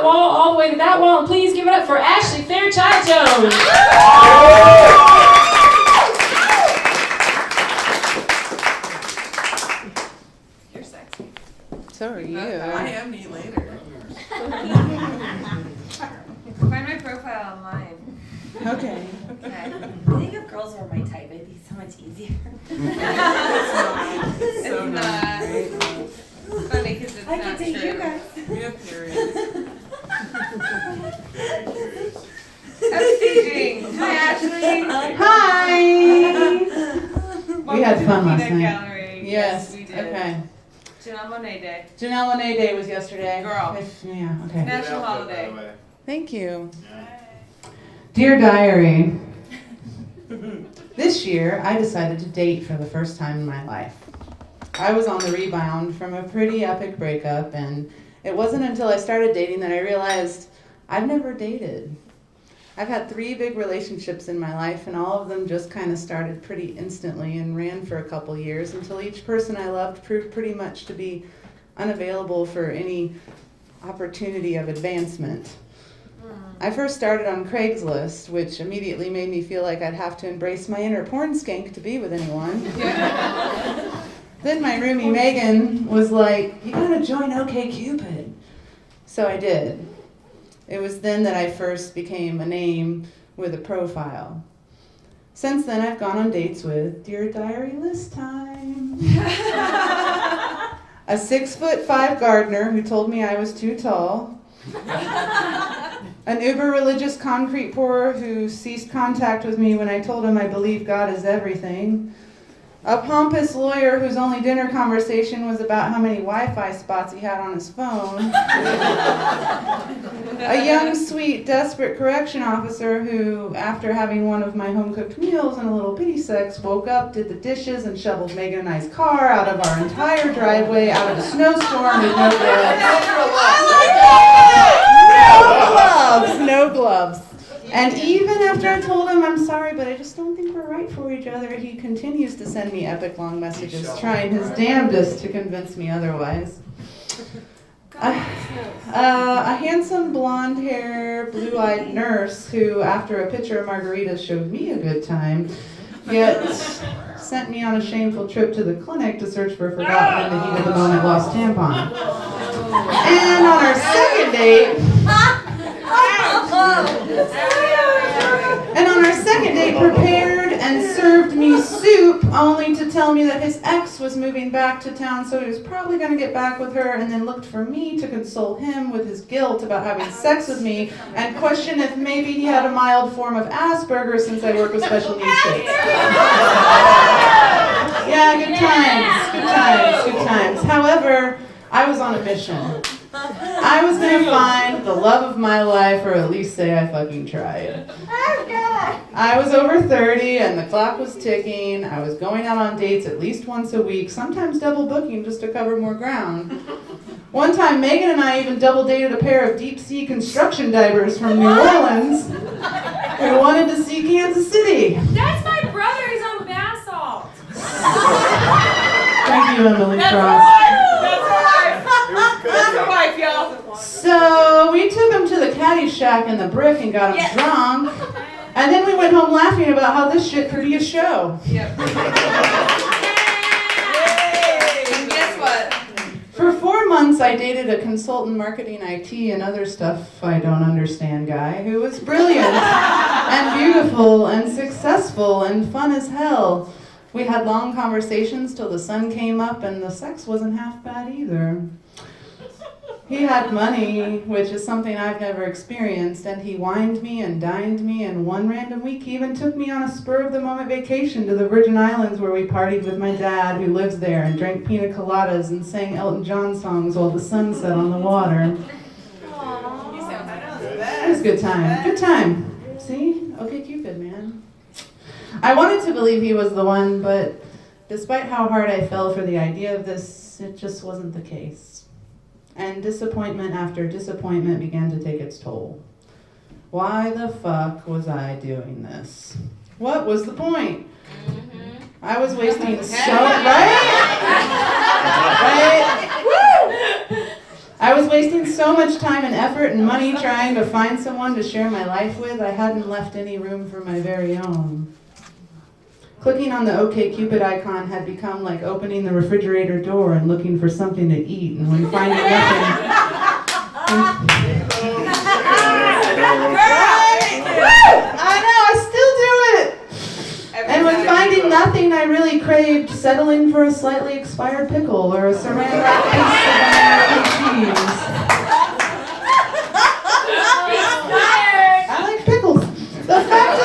wall all the way to that wall, and please give it up for Ashlee Fairchild Jones. You're sexy. So are you. I am me later. Find my profile online. Okay. Okay. I think if girls were my type, it'd be so much easier. It's So not. It's funny because it's I not can take true. you guys. We have periods. I'm staging. Hi, Ashlee. Hi! We had fun last Peanut night. Gallery. Yes. we did. Okay. Janelle Monáe Day. Janelle Monáe Day was yesterday. Girl. Yeah, okay. National holiday. Thank you. Dear Diary, this year I decided to date for the first time in my life. I was on the rebound from a pretty epic breakup, and it wasn't until I started dating that I realized I've never dated. I've had 3 big relationships in my life, and all of them just kind of started pretty instantly and ran for a couple years until each person I loved proved pretty much to be unavailable for any opportunity of advancement. I first started on Craigslist, which immediately made me feel like I'd have to embrace my inner porn skank to be with anyone. Then my roomie Megan was like, "You gotta join OkCupid." So I did. It was then that I first became a name with a profile. Since then, I've gone on dates with Dear Diary List Time, a 6'5" gardener who told me I was too tall, an uber-religious concrete pourer who ceased contact with me when I told him I believe God is everything, a pompous lawyer whose only dinner conversation was about how many Wi-Fi spots he had on his phone, a young, sweet, desperate correction officer who, after having one of my home-cooked meals and a little pity sex, woke up, did the dishes, and shoveled Megan and I's car out of our entire driveway, out of a snowstorm with no gloves. No gloves. And even after I told him I'm sorry, but I just don't think we're right for each other, he continues to send me epic long messages, trying his damnedest to convince me otherwise. A handsome blonde-haired, blue-eyed nurse who, after a pitcher of margaritas, showed me a good time, yet sent me on a shameful trip to the clinic to search for a forgotten in the heat of the moment lost tampon. And on our second date, prepared and served me soup, only to tell me that his ex was moving back to town, so he was probably going to get back with her, and then looked for me to console him with his guilt about having sex with me, and question if maybe he had a mild form of Asperger's since I work with special needs kids. Yeah, good times. However, I was on a mission. I was going to find the love of my life, or at least say I fucking tried. I was over 30 and the clock was ticking. I was going out on dates at least once a week, sometimes double booking just to cover more ground. One time, Megan and I even double dated a pair of deep sea construction divers from New Orleans who wanted to see Kansas City. That's my brother. He's on basalt. Thank you, Emily Frost. That's her wife, y'all. So we took him to the caddy shack in the brick and got him drunk. And then we went home laughing about how this shit could be a show. Yep. And guess what? For 4 months, I dated a consultant marketing IT and other stuff I don't understand guy who was brilliant and beautiful and successful and fun as hell. We had long conversations till the sun came up, and the sex wasn't half bad either. He had money, which is something I've never experienced, and he wined me and dined me, and one random week he even took me on a spur-of-the-moment vacation to the Virgin Islands where we partied with my dad, who lives there, and drank pina coladas and sang Elton John songs while the sun set on the water. It was a good time. Good time. See? OkCupid, man. I wanted to believe he was the one, but despite how hard I fell for the idea of this, it just wasn't the case. And disappointment after disappointment began to take its toll. Why the fuck was I doing this? What was the point? I was wasting so... Right? Right? Woo! I was wasting so much time and effort and money trying to find someone to share my life with, I hadn't left any room for my very own. Clicking on the OkCupid icon had become like opening the refrigerator door and looking for something to eat, and when finding nothing... I know, I still do it! And when finding nothing I really craved, settling for a slightly expired pickle or a saran wrap piece of American cheese. I like pickles. The fact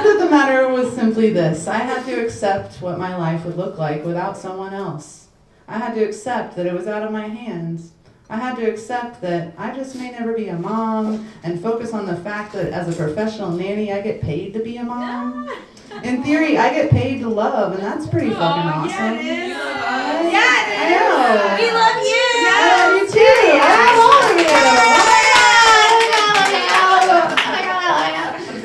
of the matter was simply this. I had to accept what my life would look like without someone else. I had to accept that it was out of my hands. I had to accept that I just may never be a mom and focus on the fact that as a professional nanny, I get paid to be a mom. In theory, I get paid to love, and that's pretty fucking awesome. Yeah, it is. I know. We love you. I love you too. I love all of you.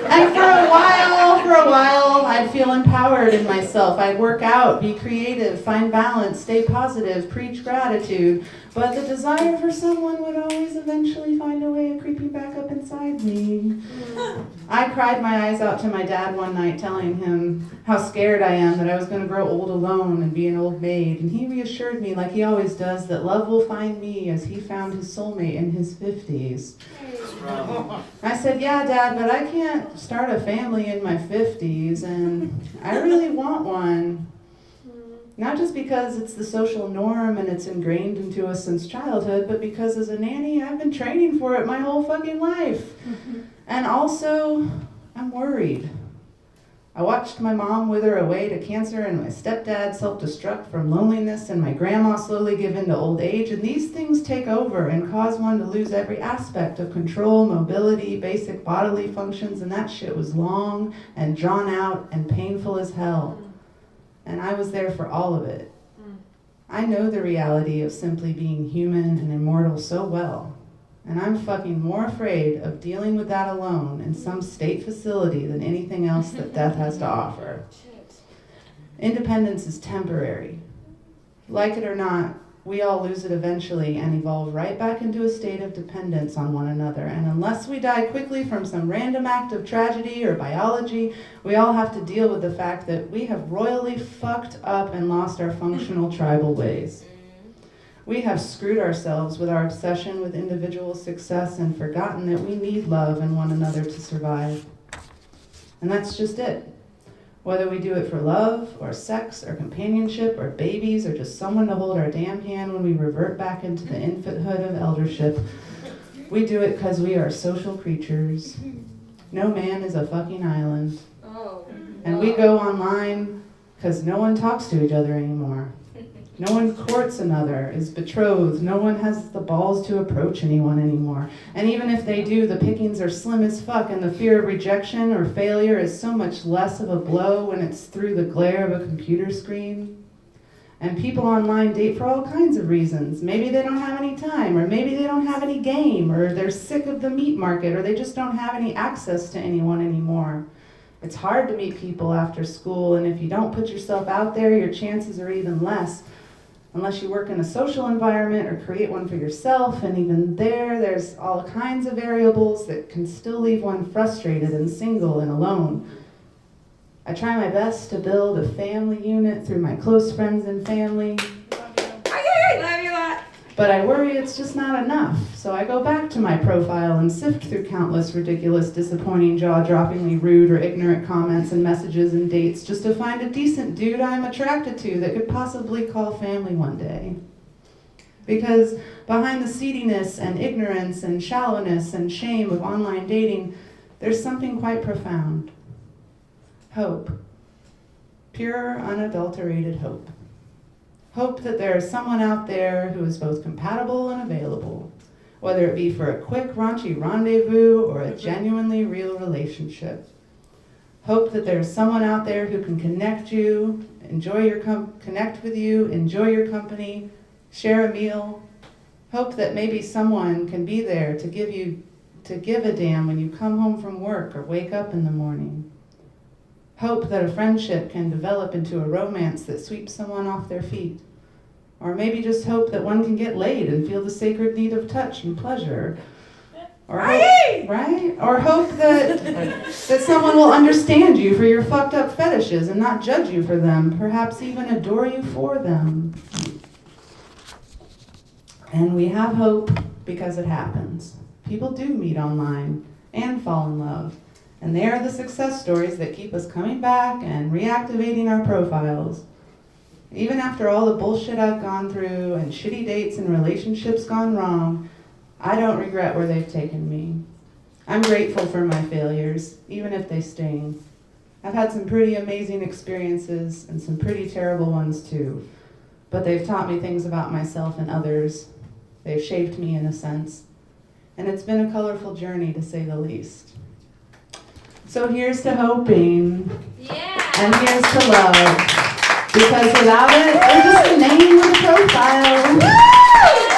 And for a while, I'd feel empowered in myself. I'd work out, be creative, find balance, stay positive, preach gratitude. But the desire for someone would always eventually find a way of creeping back up inside me. I cried my eyes out to my dad one night, telling him how scared I am that I was going to grow old alone and be an old maid. And he reassured me, like he always does, that love will find me as he found his soulmate in his 50s. I said, yeah, Dad, but I can't start a family in my 50s, and I really want one. Not just because it's the social norm and it's ingrained into us since childhood, but because as a nanny, I've been training for it my whole fucking life. And also, I'm worried. I watched my mom wither away to cancer and my stepdad self-destruct from loneliness and my grandma slowly give in to old age, and these things take over and cause one to lose every aspect of control, mobility, basic bodily functions, and that shit was long and drawn out and painful as hell. And I was there for all of it. I know the reality of simply being human and immortal so well. And I'm fucking more afraid of dealing with that alone in some state facility than anything else that death has to offer. Independence is temporary. Like it or not, we all lose it eventually and evolve right back into a state of dependence on one another. And unless we die quickly from some random act of tragedy or biology, we all have to deal with the fact that we have royally fucked up and lost our functional tribal ways. We have screwed ourselves with our obsession with individual success and forgotten that we need love and one another to survive. And that's just it. Whether we do it for love, or sex, or companionship, or babies, or just someone to hold our damn hand when we revert back into the infanthood of eldership, we do it because we are social creatures. No man is a fucking island. And we go online because no one talks to each other anymore. No one courts another, is betrothed. No one has the balls to approach anyone anymore. And even if they do, the pickings are slim as fuck, and the fear of rejection or failure is so much less of a blow when it's through the glare of a computer screen. And people online date for all kinds of reasons. Maybe they don't have any time, or maybe they don't have any game, or they're sick of the meat market, or they just don't have any access to anyone anymore. It's hard to meet people after school, and if you don't put yourself out there, your chances are even less. Unless you work in a social environment or create one for yourself, and even there's all kinds of variables that can still leave one frustrated and single and alone. I try my best to build a family unit through my close friends and family. But I worry it's just not enough, so I go back to my profile and sift through countless ridiculous, disappointing, jaw-droppingly rude or ignorant comments and messages and dates just to find a decent dude I'm attracted to that could possibly call family one day. Because behind the seediness and ignorance and shallowness and shame of online dating, there's something quite profound. Hope. Pure, unadulterated hope. Hope that there is someone out there who is both compatible and available, whether it be for a quick, raunchy rendezvous or a genuinely real relationship. Hope that there is someone out there who can connect you, connect with you, enjoy your company, share a meal. Hope that maybe someone can be there to give a damn when you come home from work or wake up in the morning. Hope that a friendship can develop into a romance that sweeps someone off their feet. Or maybe just hope that one can get laid and feel the sacred need of touch and pleasure. Or hope, right? Or hope that someone will understand you for your fucked up fetishes and not judge you for them, perhaps even adore you for them. And we have hope because it happens. People do meet online and fall in love. And they are the success stories that keep us coming back and reactivating our profiles. Even after all the bullshit I've gone through and shitty dates and relationships gone wrong, I don't regret where they've taken me. I'm grateful for my failures, even if they sting. I've had some pretty amazing experiences and some pretty terrible ones too, but they've taught me things about myself and others. They've shaped me in a sense, and it's been a colorful journey to say the least. So here's to hoping, and here's to love, because without it, we're just a name with a profile.